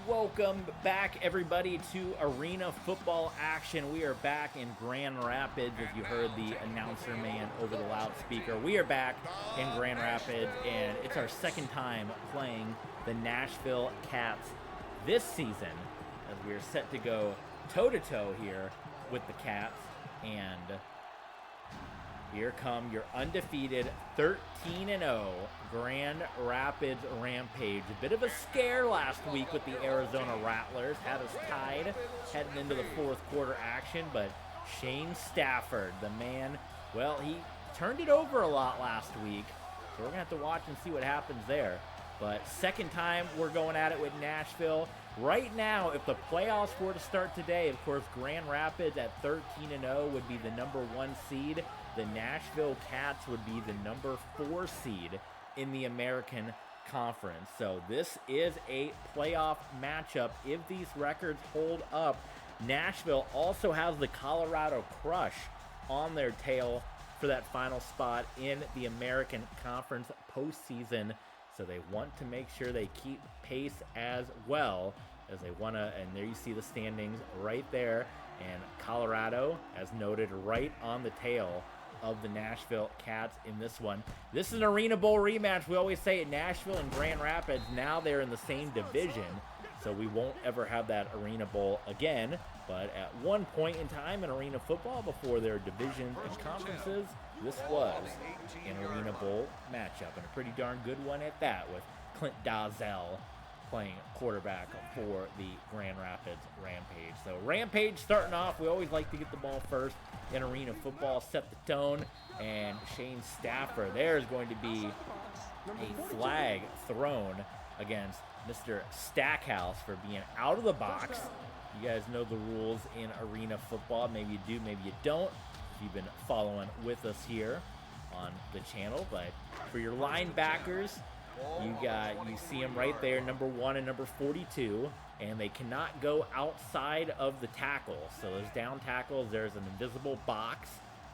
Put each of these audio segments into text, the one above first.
Welcome back, everybody, to Arena Football action. We are back in Grand Rapids, as you heard the announcer man over the loudspeaker. We are back in Grand Rapids, and it's our second time playing the Nashville Cats this season, as we are set to go toe-to-toe here with the Cats. And here come your undefeated 13-0 Grand Rapids Rampage. A bit of a scare last week with the Arizona Rattlers. Had us tied heading into the fourth quarter action, but Shane Stafford, the man, well, he turned it over a lot last week. So we're going to have to watch and see what happens there. But second time we're going at it with Nashville. Right now, if the playoffs were to start today, of course, Grand Rapids at 13-0 would be the #1 seed. The Nashville Cats would be the #4 seed in the American Conference. So this is a playoff matchup if these records hold up. Nashville also has the Colorado Crush on their tail for that final spot in the American Conference postseason. So they want to make sure they keep pace as well as they want to, and there you see the standings right there. And Colorado, as noted, right on the tail of the Nashville Cats in this one. This is an Arena Bowl rematch. We always say at Nashville and Grand Rapids, now they're in the same division, so we won't ever have that Arena Bowl again. But at one point in time in Arena Football, before their divisions and conferences, this was an Arena Bowl matchup, and a pretty darn good one at that, with Clint Dazell playing quarterback for the Grand Rapids Rampage. So Rampage starting off, we always like to get the ball first in Arena Football, set the tone, and Shane Stafford, there's going to be a flag thrown against Mr. Stackhouse for being out of the box. You guys know the rules in Arena Football. Maybe you do, maybe you don't, if you've been following with us here on the channel. But for your linebackers, you see them right there, #1 and #42, and they cannot go outside of the tackle. So those down tackles, there's an invisible box,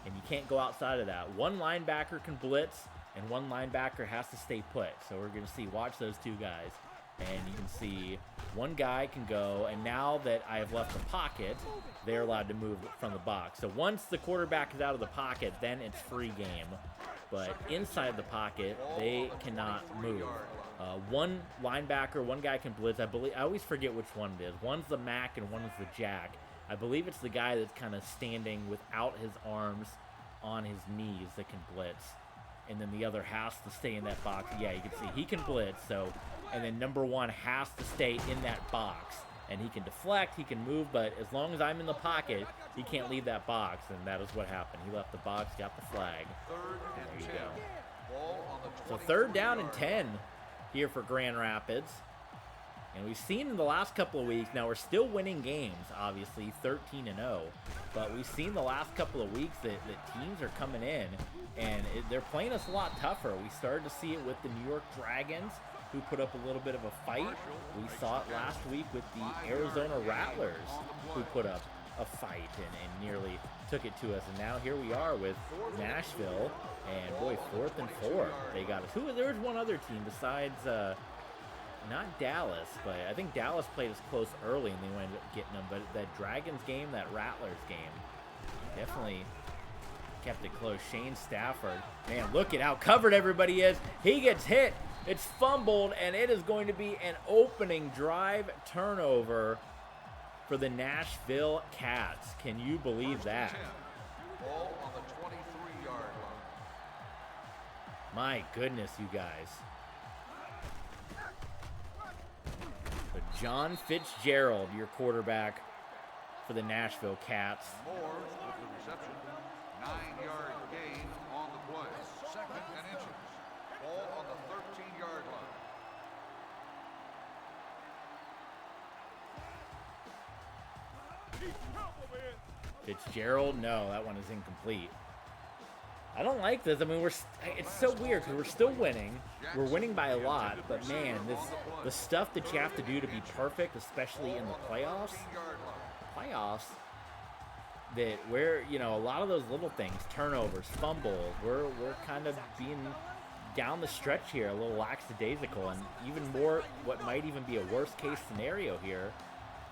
and you can't go outside of that. One linebacker can blitz, and one linebacker has to stay put. So we're going to see, watch those two guys. And you can see one guy can go, and now that I have left the pocket, they're allowed to move from the box. So once the quarterback is out of the pocket, then it's free game. But inside the pocket, they cannot move. One linebacker, one guy can blitz. I always forget which one it is. One's the Mac and one is the Jack. I believe it's the guy that's kind of standing without his arms on his knees that can blitz. And then the other has to stay in that box. Yeah, you can see he can blitz. So, and then #1 has to stay in that box. And he can deflect, he can move, but as long as I'm in the pocket, he can't leave that box. And that is what happened. He left the box, got the flag. And there you go. So 3rd down and 10 here for Grand Rapids. And we've seen in the last couple of weeks, now we're still winning games, obviously, 13-0. But we've seen the last couple of weeks that teams are coming in, and they're playing us a lot tougher. We started to see it with the New York Dragons, who put up a little bit of a fight. We saw it last week with the Arizona Rattlers, who put up a fight and nearly took it to us. And now here we are with Nashville, and boy, 4th and 4. They got us. There was one other team besides... not Dallas, but I think Dallas played us close early and they ended up getting them. But that Dragons game, that Rattlers game, definitely kept it close. Shane Stafford, man, look at how covered everybody is. He gets hit. It's fumbled, and it is going to be an opening drive turnover for the Nashville Cats. Can you believe that? Ball on the 23-yard line. My goodness, you guys. But John Fitzgerald, your quarterback for the Nashville Cats. Moore with the reception. 9-yard gain on the play. 2nd and inches. Ball on the 13-yard line. Fitzgerald, no, that one is incomplete. I don't like this. I mean, it's so weird because we're still winning. We're winning by a lot, but man, the stuff that you have to do to be perfect, especially in the playoffs, that we're, a lot of those little things, turnovers, fumbles, we're kind of being down the stretch here a little lackadaisical, and even more what might even be a worst case scenario here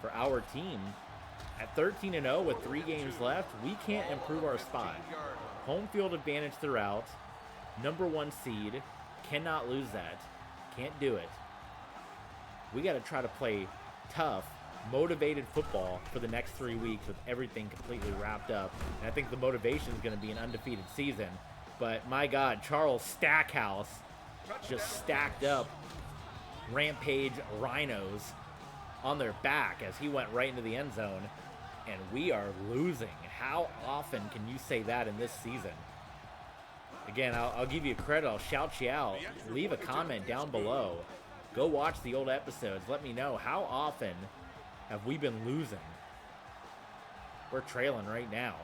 for our team. At 13-0 with 3 games left, we can't improve our spot. Home field advantage throughout. #1 seed. Cannot lose that. Can't do it. We got to try to play tough, motivated football for the next 3 weeks with everything completely wrapped up. And I think the motivation is going to be an undefeated season. But my God, Charles Stackhouse just stacked up Rampage Rhinos on their back as he went right into the end zone. And we are losing. How often can you say that in this season? Again, I'll give you credit. I'll shout you out. Leave a comment down below. Go watch the old episodes. Let me know, how often have we been losing? We're trailing right now.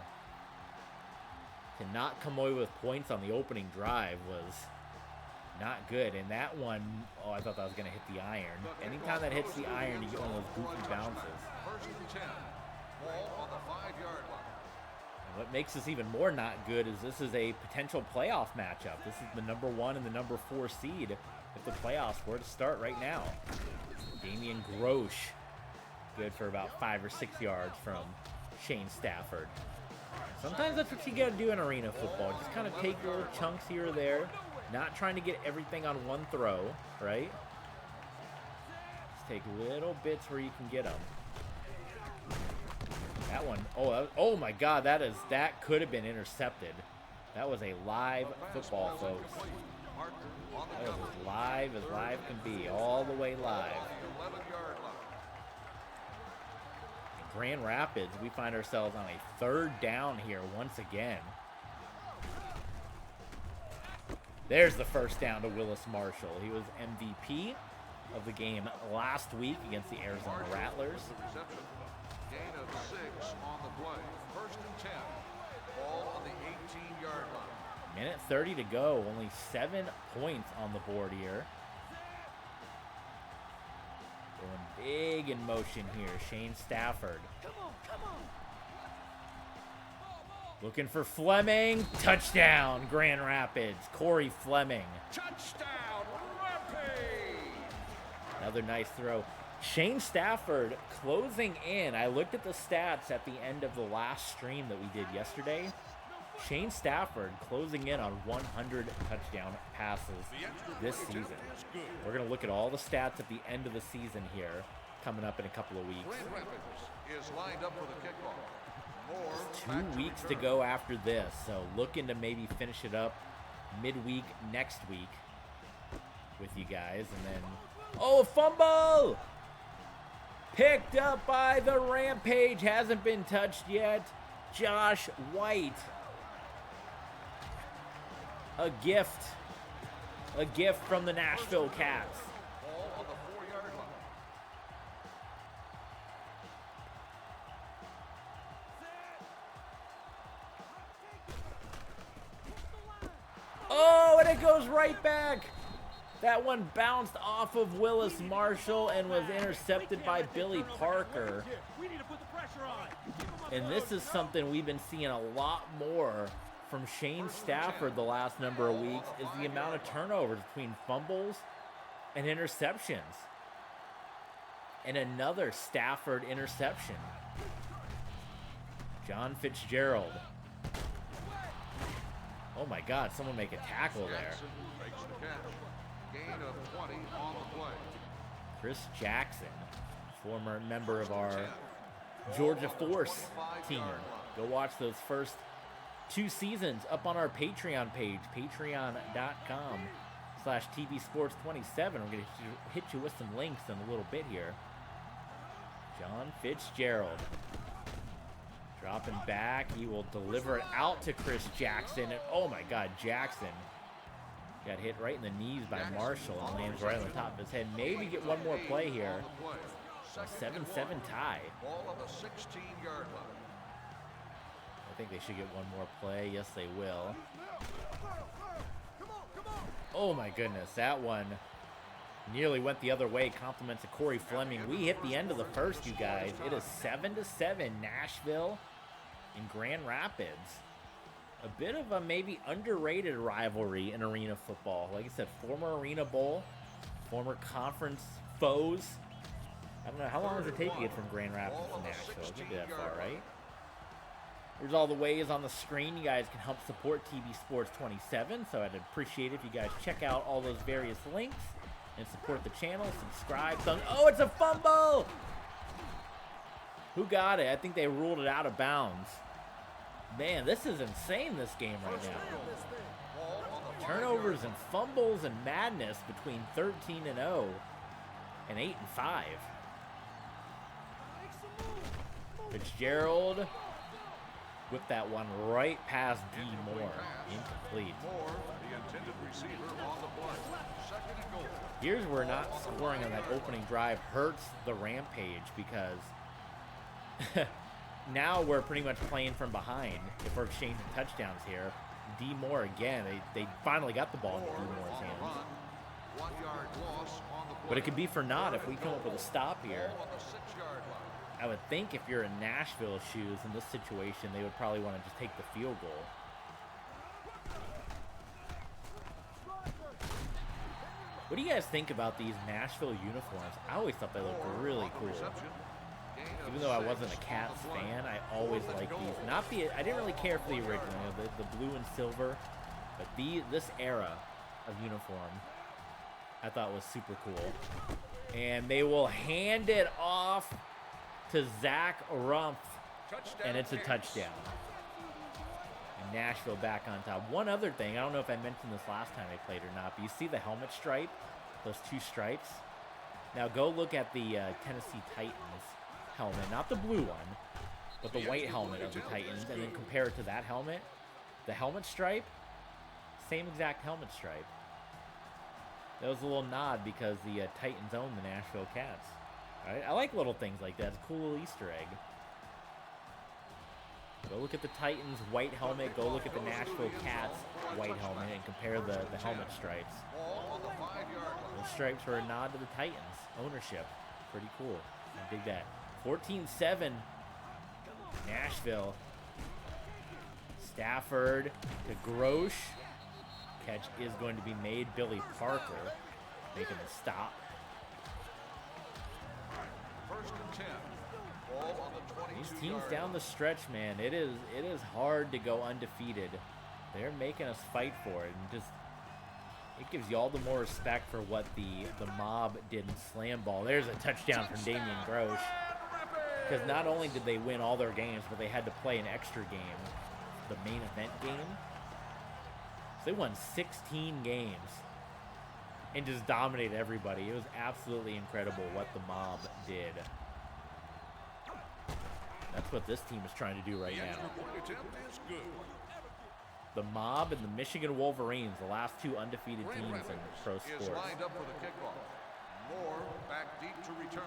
To not come away with points on the opening drive was not good. And that one, oh, I thought that was going to hit the iron. Anytime that hits the iron, you get one of those goofy bounces. First and 10. Ball on the 5-yard line. And what makes this even more not good is this is a potential playoff matchup. This is the #1 and the #4 seed if the playoffs were to start right now. Damian Grosh, good for about 5 or 6 yards from Shane Stafford. Sometimes that's what you got to do in arena football. Just kind of take little chunks here or there. Not trying to get everything on one throw, right? Just take little bits where you can get them. That one, oh my God, that could have been intercepted. That was a live football, folks. That was as live can be, all the way live. In Grand Rapids, we find ourselves on a 3rd down here once again. There's the first down to Willis Marshall. He was MVP of the game last week against the Arizona Rattlers. Gain of 6 on the play. First and 10. Ball on the 18-yard line. Minute 30 to go. Only 7 points on the board here. Going big in motion here. Shane Stafford. Looking for Fleming. Touchdown, Grand Rapids. Corey Fleming. Touchdown, Rampage! Another nice throw. Shane Stafford closing in. I looked at the stats at the end of the last stream that we did yesterday. Shane Stafford closing in on 100 touchdown passes this season. We're going to look at all the stats at the end of the season here, coming up in a couple of weeks. Grand Rapids is lined up for the kickoff. 2 weeks to go after this, so looking to maybe finish it up midweek next week with you guys. And then, oh, fumble! Picked up by the Rampage, hasn't been touched yet. Josh White. A gift from the Nashville Cats. Ball on the 4-yard line. Oh, and it goes right back. That one bounced off of Willis Marshall and was intercepted by Billy Parker. And this is something we've been seeing a lot more from Shane Stafford the last number of weeks, is the amount of turnovers between fumbles and interceptions. And another Stafford interception. John Fitzgerald. Oh my God, someone make a tackle there. Jackson makes the catch. Gain of 20 on the play. Chris Jackson, former member of our Georgia Force team. Go watch those first 2 seasons up on our Patreon page, patreon.com/tvsports27. We're going to hit you with some links in a little bit here. John Fitzgerald. Dropping back. He will deliver it out to Chris Jackson. And oh my God, Jackson got hit right in the knees by Marshall and lands right on the top of his head. Maybe get one more play here. A 7-7 tie. Ball on the 16-yard line. I think they should get one more play. Yes, they will. Oh my goodness, that one nearly went the other way. Compliments of Corey Fleming. We hit the end of the first, you guys. It is 7-7, Nashville in Grand Rapids. A bit of a maybe underrated rivalry in arena football. Like I said, former Arena Bowl, former conference foes. I don't know, how long does it take to get from Grand Rapids to Nashville? It can't be that far, right? There's all the ways on the screen. You guys can help support TV Sports 27, so I'd appreciate it if you guys check out all those various links and support the channel, subscribe. Oh, it's a fumble! Who got it? I think they ruled it out of bounds. Man, this is insane, this game right now. Turnovers and fumbles and madness between 13-0 and 8-5. Fitzgerald whipped that one right past D. Moore. Incomplete. Here's where not scoring on that opening drive hurts the Rampage, because now we're pretty much playing from behind if we're exchanging touchdowns here. D. Moore again. They finally got the ball in D. Moore's hands. But it could be for naught if we come up with a stop here. I would think if you're in Nashville's shoes in this situation, they would probably want to just take the field goal. What do you guys think about these Nashville uniforms? I always thought they looked really cool. Even though I wasn't a Cats fan, I always liked these. I didn't really care for the original, the blue and silver, but this era of uniform I thought was super cool. And they will hand it off to Zach Rumpf, and it's a touchdown. And Nashville back on top. One other thing, I don't know if I mentioned this last time they played or not, but you see the helmet stripe, those two stripes? Now go look at the Tennessee Titans helmet, not the blue one, but the white helmet of the Titans, and then compare it to that helmet. The helmet stripe, same exact helmet stripe. That was a little nod because the Titans own the Nashville Cats. Right? I like little things like that. It's a cool little Easter egg. Go look at the Titans white helmet. Go look at the Nashville Cats white helmet and compare the helmet stripes. Those stripes were a nod to the Titans ownership. Pretty cool. I dig that. 14-7. Nashville. Stafford to Grosh. Catch is going to be made. Billy Parker making the stop. First and 10. Ball on the 22 These teams down the stretch, man, it is hard to go undefeated. They're making us fight for it, and just it gives you all the more respect for what the mob did in slam ball. There's a touchdown from Damian Grosh, because not only did they win all their games, but they had to play an extra game, the main event game. So they won 16 games and just dominated everybody. It was absolutely incredible what the mob did. That's what this team is trying to do right now. The mob and the Michigan Wolverines, the last two undefeated teams in pro sports. Lined up for the kickoff. Moore back deep to return.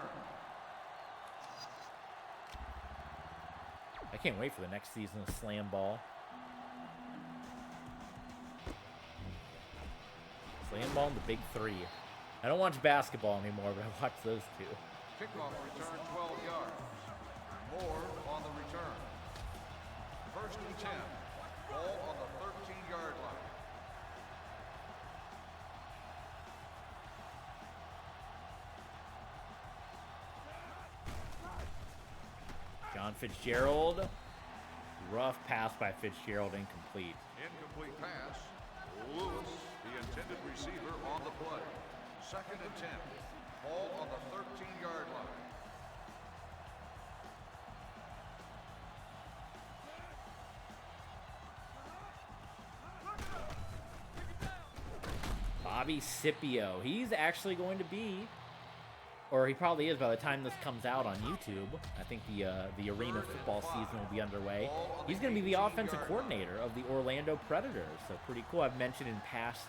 I can't wait for the next season of slam ball. Slam ball and the big three. I don't watch basketball anymore, but I watch those two. Kickoff return 12 yards. Moore on the return. First and 10. Ball on the 13-yard line. John Fitzgerald. Rough pass by Fitzgerald, incomplete. Incomplete pass. Lewis, the intended receiver, on the play. Second and 10. Ball on the 13-yard line. Bobby Scipio. He's actually going to be, or he probably is by the time this comes out on YouTube. I think the arena football season will be underway. He's going to be the offensive coordinator of the Orlando Predators. So pretty cool. I've mentioned in past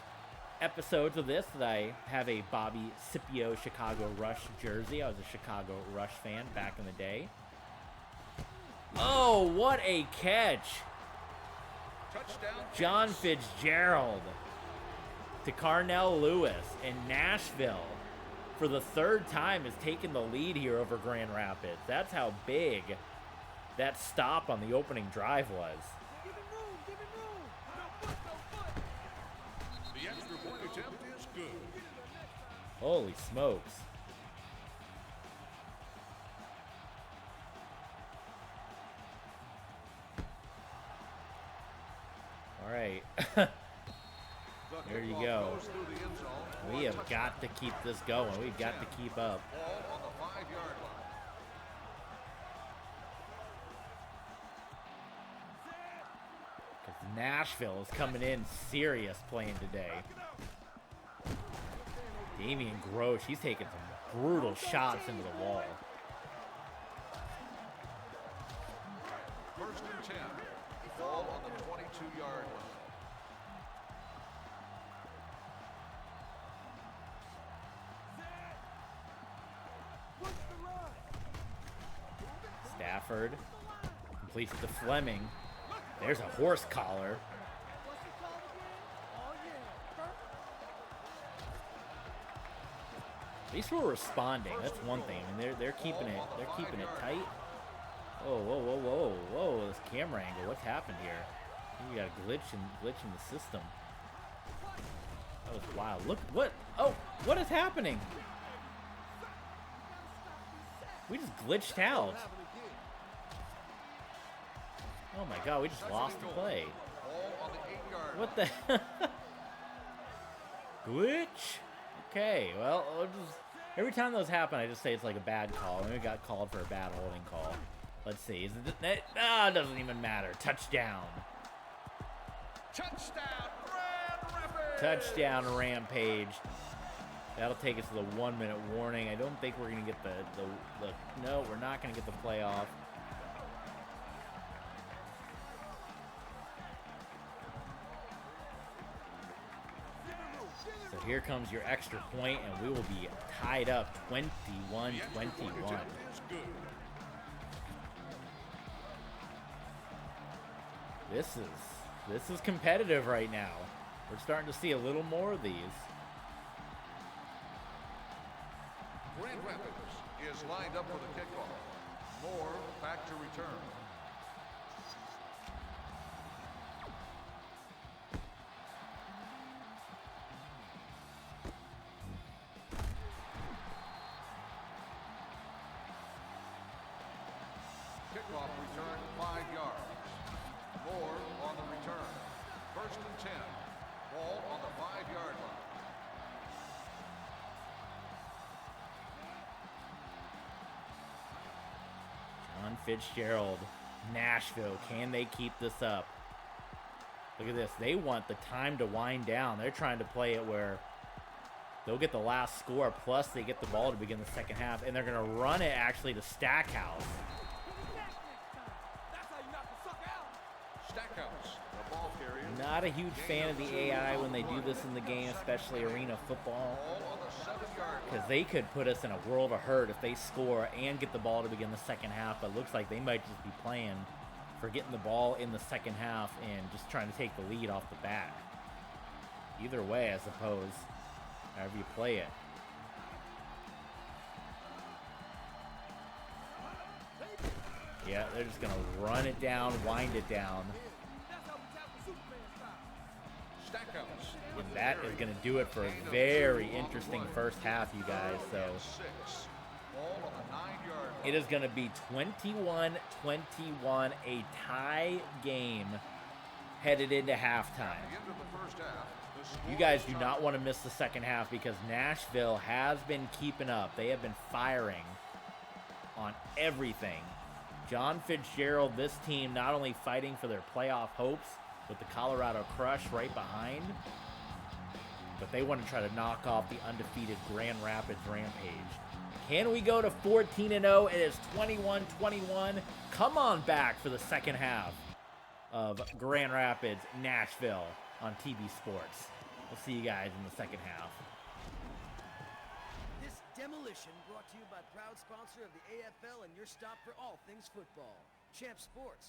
episodes of this that I have a Bobby Scipio Chicago Rush jersey. I was a Chicago Rush fan back in the day. Oh, what a catch. John Fitzgerald to Carnell Lewis, and Nashville for the third time has taken the lead here over Grand Rapids. That's how big that stop on the opening drive was. Two-point attempt is good. Holy smokes. All right. There you go. We have got to keep this going. We've got to keep up. Ball on the 5-yard line. Because Nashville is coming in serious playing today. Damian Grosh, he's taking some brutal shots into the wall. First and 10. Ball on the 22-yard line. Stafford completes to Fleming. There's a horse collar. At least we're responding. That's one thing. I mean, they're keeping it tight. Whoa, whoa, whoa, whoa, whoa! This camera angle. What's happened here? You got a glitch in the system. That was wild. Look what? Oh, what is happening? We just glitched out. Oh my God, we just lost the play. What the? Glitch? Okay, well, every time those happen, I just say it's like a bad call. And we got called for a bad holding call. Let's see. Is it doesn't even matter. Touchdown. Touchdown, Grand Rapids. Touchdown, Rampage. That'll take us to the 1-minute warning. I don't think we're going to get no, we're not going to get the playoff. So here comes your extra point, and we will be tied up 21-21. This is competitive right now. We're starting to see a little more of these. Grand Rapids is lined up for the kickoff. Moore back to return. Kickoff return 5 yards. Moore on the return. First and 10. Ball on the 5-yard line. John Fitzgerald, Nashville, can they keep this up? Look at this. They want the time to wind down. They're trying to play it where they'll get the last score, plus they get the ball to begin the second half, and they're going to run it actually to Stackhouse. Stackhouse, the ball carrier. Not a huge fan of the AI when they do this in the game, especially arena football, Ball on the 7-yard line. because they could put us in a world of hurt if they score and get the ball to begin the second half. But it looks like they might just be playing for getting the ball in the second half and just trying to take the lead off the bat. Either way, I suppose, however you play it. Yeah, they're just going to run it down, wind it down. Stackhouse. And that is going to do it for a very interesting first half, you guys. So 6. Ball on the 9-yard line. it is going to be 21-21, a tie game headed into halftime. Into the first half. The score You guys is do tied. not want to miss the second half because Nashville has been keeping up. They have been firing on everything. John Fitzgerald, this team not only fighting for their playoff hopes with the Colorado Crush right behind, but they want to try to knock off the undefeated Grand Rapids Rampage. Can we go to 14-0? It is 21-21. Come on back for the second half of Grand Rapids, Nashville on TV Sports. We'll see you guys in the second half. This demolition brought to you by proud sponsor of the AFL and your stop for all things football, Champ Sports.